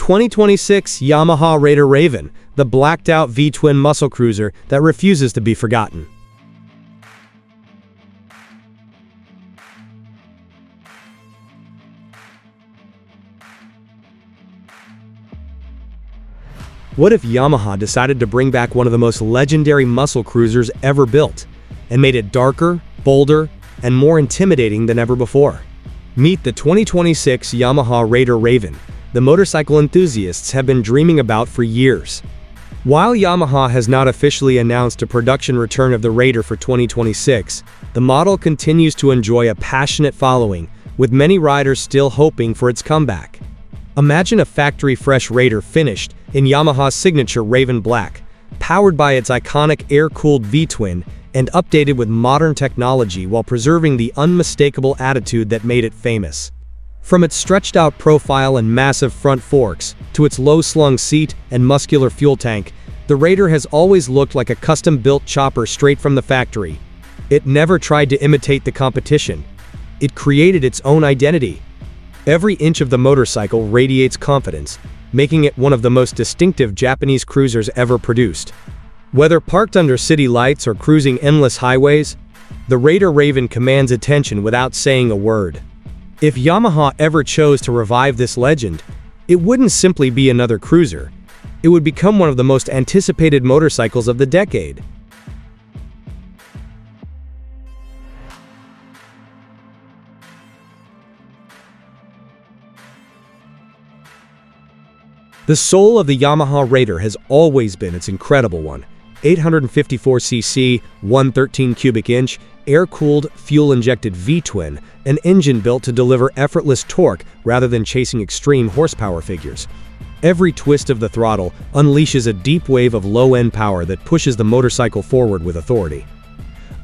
2026 Yamaha Raider Raven, the blacked-out V-twin muscle cruiser that refuses to be forgotten. What if Yamaha decided to bring back one of the most legendary muscle cruisers ever built, and made it darker, bolder, and more intimidating than ever before? Meet the 2026 Yamaha Raider Raven, the motorcycle enthusiasts have been dreaming about for years. While Yamaha has not officially announced a production return of the Raider for 2026, the model continues to enjoy a passionate following, with many riders still hoping for its comeback. Imagine a factory-fresh Raider finished in Yamaha's signature Raven Black, powered by its iconic air-cooled V-twin and updated with modern technology while preserving the unmistakable attitude that made it famous. From its stretched-out profile and massive front forks, to its low-slung seat and muscular fuel tank, the Raider has always looked like a custom-built chopper straight from the factory. It never tried to imitate the competition. It created its own identity. Every inch of the motorcycle radiates confidence, making it one of the most distinctive Japanese cruisers ever produced. Whether parked under city lights or cruising endless highways, the Raider Raven commands attention without saying a word. If Yamaha ever chose to revive this legend, it wouldn't simply be another cruiser. It would become one of the most anticipated motorcycles of the decade. The soul of the Yamaha Raider has always been its incredible one. 854cc, 113 cubic inch, air-cooled, fuel-injected V-twin, an engine built to deliver effortless torque rather than chasing extreme horsepower figures. Every twist of the throttle unleashes a deep wave of low-end power that pushes the motorcycle forward with authority.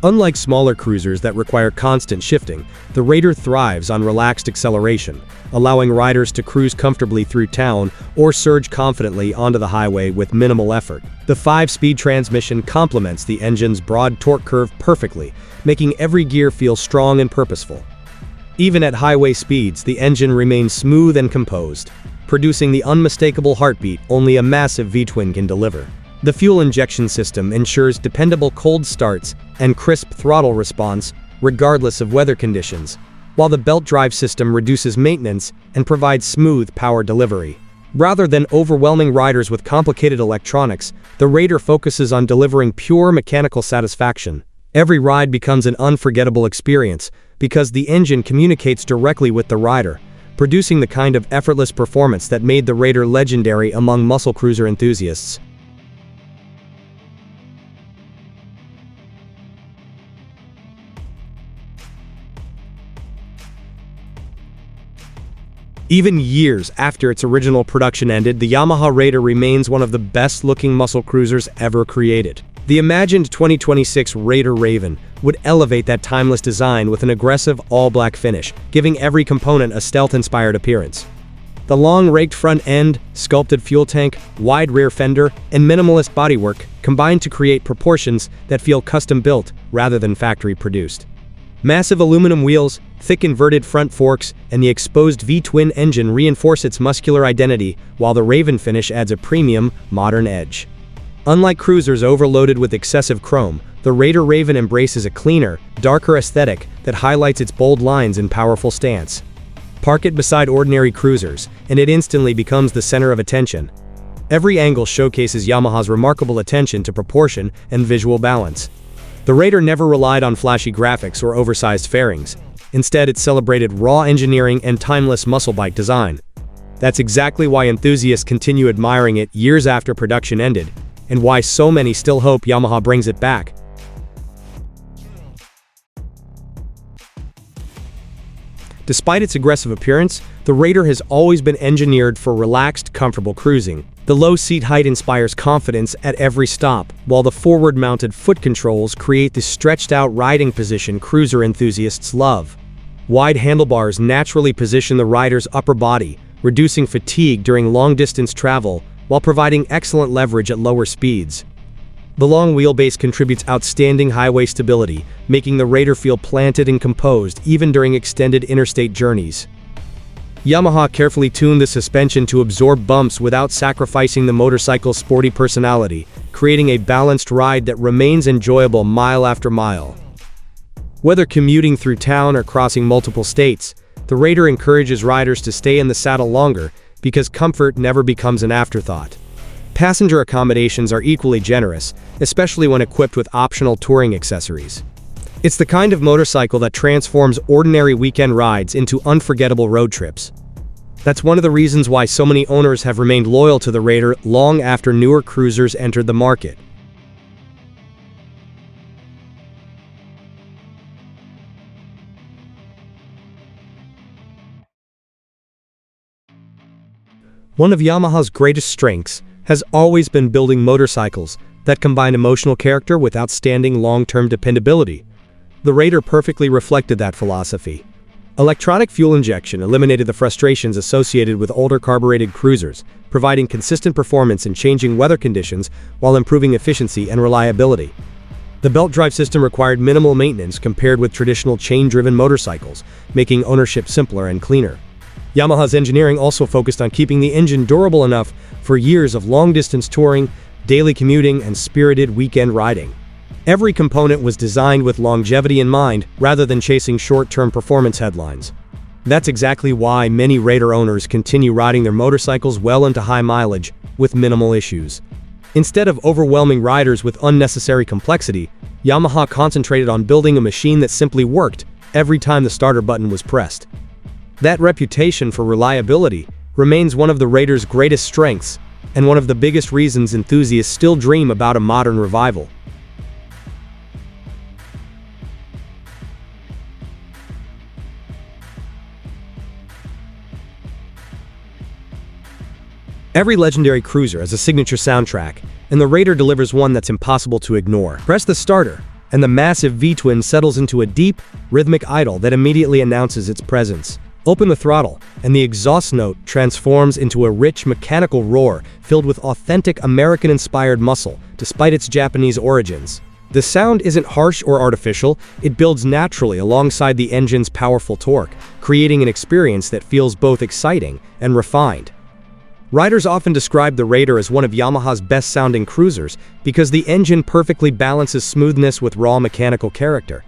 Unlike smaller cruisers that require constant shifting, the Raider thrives on relaxed acceleration, allowing riders to cruise comfortably through town or surge confidently onto the highway with minimal effort. The 5-speed transmission complements the engine's broad torque curve perfectly, making every gear feel strong and purposeful. Even at highway speeds, the engine remains smooth and composed, producing the unmistakable heartbeat only a massive V-twin can deliver. The fuel injection system ensures dependable cold starts and crisp throttle response regardless of weather conditions, while the belt drive system reduces maintenance and provides smooth power delivery. Rather than overwhelming riders with complicated electronics, the Raider focuses on delivering pure mechanical satisfaction. Every ride becomes an unforgettable experience because the engine communicates directly with the rider, producing the kind of effortless performance that made the Raider legendary among muscle cruiser enthusiasts. Even years after its original production ended, the Yamaha Raider remains one of the best-looking muscle cruisers ever created. The imagined 2026 Raider Raven would elevate that timeless design with an aggressive all-black finish, giving every component a stealth-inspired appearance. The long raked front end, sculpted fuel tank, wide rear fender, and minimalist bodywork combine to create proportions that feel custom-built rather than factory-produced. Massive aluminum wheels, thick inverted front forks, and the exposed V-twin engine reinforce its muscular identity, while the Raven finish adds a premium, modern edge. Unlike cruisers overloaded with excessive chrome, the Raider Raven embraces a cleaner, darker aesthetic that highlights its bold lines and powerful stance. Park it beside ordinary cruisers, and it instantly becomes the center of attention. Every angle showcases Yamaha's remarkable attention to proportion and visual balance. The Raider never relied on flashy graphics or oversized fairings. Instead, it celebrated raw engineering and timeless muscle bike design. That's exactly why enthusiasts continue admiring it years after production ended, and why so many still hope Yamaha brings it back. Despite its aggressive appearance, the Raider has always been engineered for relaxed, comfortable cruising. The low seat height inspires confidence at every stop, while the forward-mounted foot controls create the stretched-out riding position cruiser enthusiasts love. Wide handlebars naturally position the rider's upper body, reducing fatigue during long-distance travel while providing excellent leverage at lower speeds. The long wheelbase contributes outstanding highway stability, making the Raider feel planted and composed even during extended interstate journeys. Yamaha carefully tuned the suspension to absorb bumps without sacrificing the motorcycle's sporty personality, creating a balanced ride that remains enjoyable mile after mile. Whether commuting through town or crossing multiple states, the Raider encourages riders to stay in the saddle longer because comfort never becomes an afterthought. Passenger accommodations are equally generous, especially when equipped with optional touring accessories. It's the kind of motorcycle that transforms ordinary weekend rides into unforgettable road trips. That's one of the reasons why so many owners have remained loyal to the Raider long after newer cruisers entered the market. One of Yamaha's greatest strengths has always been building motorcycles that combine emotional character with outstanding long-term dependability. The Raider perfectly reflected that philosophy. Electronic fuel injection eliminated the frustrations associated with older carbureted cruisers, providing consistent performance in changing weather conditions while improving efficiency and reliability. The belt drive system required minimal maintenance compared with traditional chain-driven motorcycles, making ownership simpler and cleaner. Yamaha's engineering also focused on keeping the engine durable enough for years of long-distance touring, daily commuting, and spirited weekend riding. Every component was designed with longevity in mind rather than chasing short-term performance headlines. That's exactly why many Raider owners continue riding their motorcycles well into high mileage with minimal issues. Instead of overwhelming riders with unnecessary complexity, Yamaha concentrated on building a machine that simply worked every time the starter button was pressed. That reputation for reliability remains one of the Raider's greatest strengths and one of the biggest reasons enthusiasts still dream about a modern revival. Every legendary cruiser has a signature soundtrack, and the Raider delivers one that's impossible to ignore. Press the starter, and the massive V-twin settles into a deep, rhythmic idle that immediately announces its presence. Open the throttle, and the exhaust note transforms into a rich mechanical roar filled with authentic American-inspired muscle, despite its Japanese origins. The sound isn't harsh or artificial, it builds naturally alongside the engine's powerful torque, creating an experience that feels both exciting and refined. Riders often describe the Raider as one of Yamaha's best-sounding cruisers because the engine perfectly balances smoothness with raw mechanical character.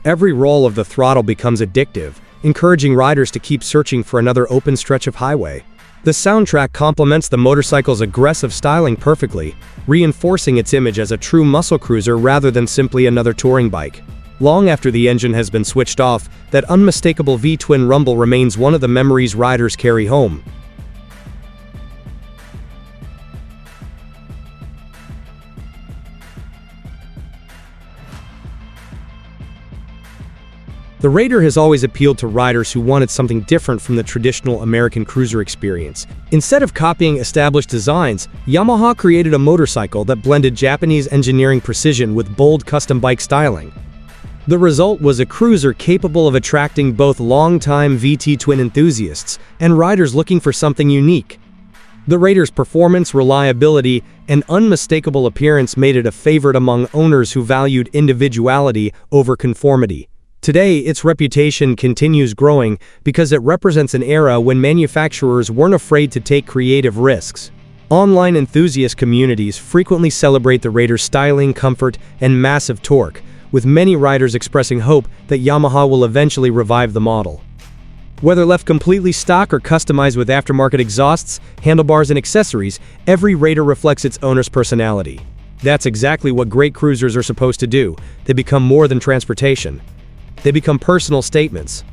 Every roll of the throttle becomes addictive, encouraging riders to keep searching for another open stretch of highway. The soundtrack complements the motorcycle's aggressive styling perfectly, reinforcing its image as a true muscle cruiser rather than simply another touring bike. Long after the engine has been switched off, that unmistakable V-twin rumble remains one of the memories riders carry home. The Raider has always appealed to riders who wanted something different from the traditional American cruiser experience. Instead of copying established designs, Yamaha created a motorcycle that blended Japanese engineering precision with bold custom bike styling. The result was a cruiser capable of attracting both longtime VT twin enthusiasts and riders looking for something unique. The Raider's performance, reliability, and unmistakable appearance made it a favorite among owners who valued individuality over conformity. Today, its reputation continues growing because it represents an era when manufacturers weren't afraid to take creative risks. Online enthusiast communities frequently celebrate the Raider's styling, comfort, and massive torque, with many riders expressing hope that Yamaha will eventually revive the model. Whether left completely stock or customized with aftermarket exhausts, handlebars, and accessories, every Raider reflects its owner's personality. That's exactly what great cruisers are supposed to do. They become more than transportation. They become personal statements.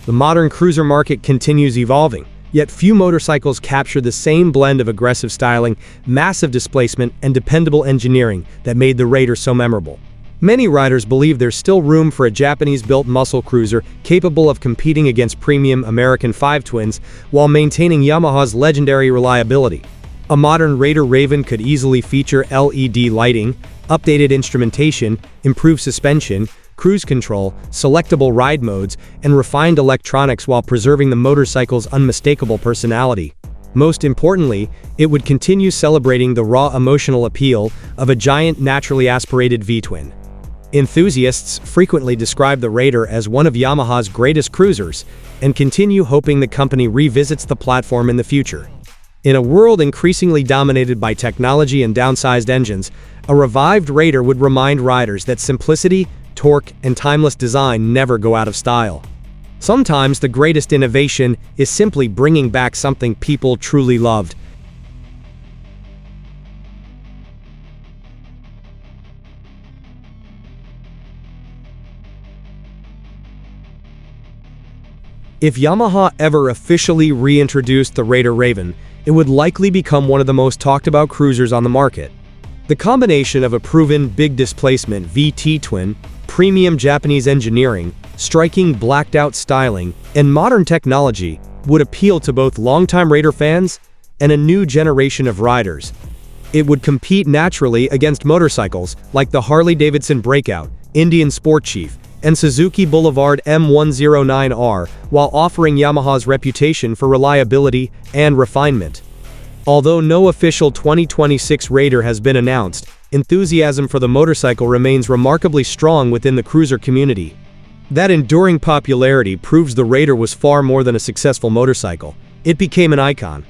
The modern cruiser market continues evolving, yet few motorcycles capture the same blend of aggressive styling, massive displacement, and dependable engineering that made the Raider so memorable. Many riders believe there's still room for a Japanese-built muscle cruiser capable of competing against premium American 5-twins while maintaining Yamaha's legendary reliability. A modern Raider Raven could easily feature LED lighting, updated instrumentation, improved suspension, cruise control, selectable ride modes, and refined electronics while preserving the motorcycle's unmistakable personality. Most importantly, it would continue celebrating the raw emotional appeal of a giant naturally aspirated V-twin. Enthusiasts frequently describe the Raider as one of Yamaha's greatest cruisers and continue hoping the company revisits the platform in the future. In a world increasingly dominated by technology and downsized engines, a revived Raider would remind riders that simplicity, torque, and timeless design never go out of style. Sometimes the greatest innovation is simply bringing back something people truly loved. If Yamaha ever officially reintroduced the Raider Raven, it would likely become one of the most talked about cruisers on the market. The combination of a proven big displacement VT twin, premium Japanese engineering, striking blacked-out styling, and modern technology would appeal to both longtime Raider fans and a new generation of riders. It would compete naturally against motorcycles like the Harley-Davidson Breakout, Indian Sport Chief, and Suzuki Boulevard M109R, while offering Yamaha's reputation for reliability and refinement. Although no official 2026 Raider has been announced, enthusiasm for the motorcycle remains remarkably strong within the cruiser community. That enduring popularity proves the Raider was far more than a successful motorcycle. It became an icon.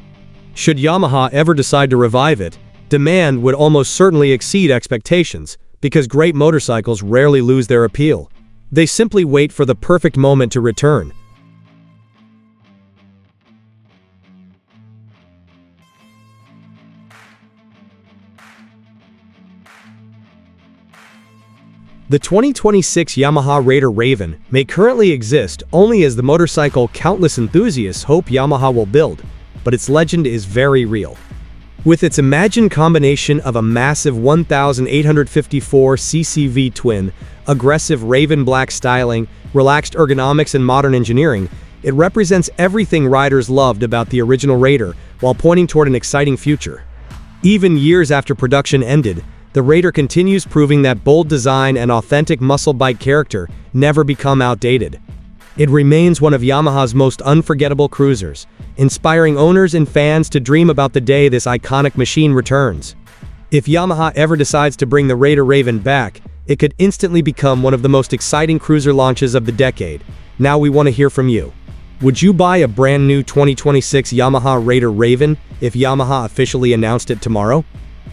Should Yamaha ever decide to revive it, demand would almost certainly exceed expectations, because great motorcycles rarely lose their appeal. They simply wait for the perfect moment to return. The 2026 Yamaha Raider Raven may currently exist only as the motorcycle countless enthusiasts hope Yamaha will build, but its legend is very real. With its imagined combination of a massive 1,854cc V-twin, aggressive Raven black styling, relaxed ergonomics, and modern engineering, it represents everything riders loved about the original Raider while pointing toward an exciting future. Even years after production ended, the Raider continues proving that bold design and authentic muscle bike character never become outdated. It remains one of Yamaha's most unforgettable cruisers, inspiring owners and fans to dream about the day this iconic machine returns. If Yamaha ever decides to bring the Raider Raven back, it could instantly become one of the most exciting cruiser launches of the decade. Now we want to hear from you. Would you buy a brand new 2026 Yamaha Raider Raven if Yamaha officially announced it tomorrow?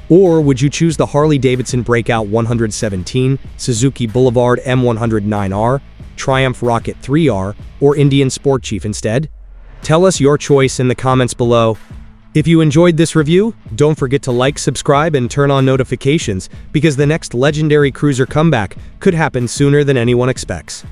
Or would you choose the Harley-Davidson Breakout 117, Suzuki Boulevard M109R, Triumph Rocket 3R, or Indian Sport Chief instead? Tell us your choice in the comments below. If you enjoyed this review, don't forget to like, subscribe, and turn on notifications because the next legendary cruiser comeback could happen sooner than anyone expects.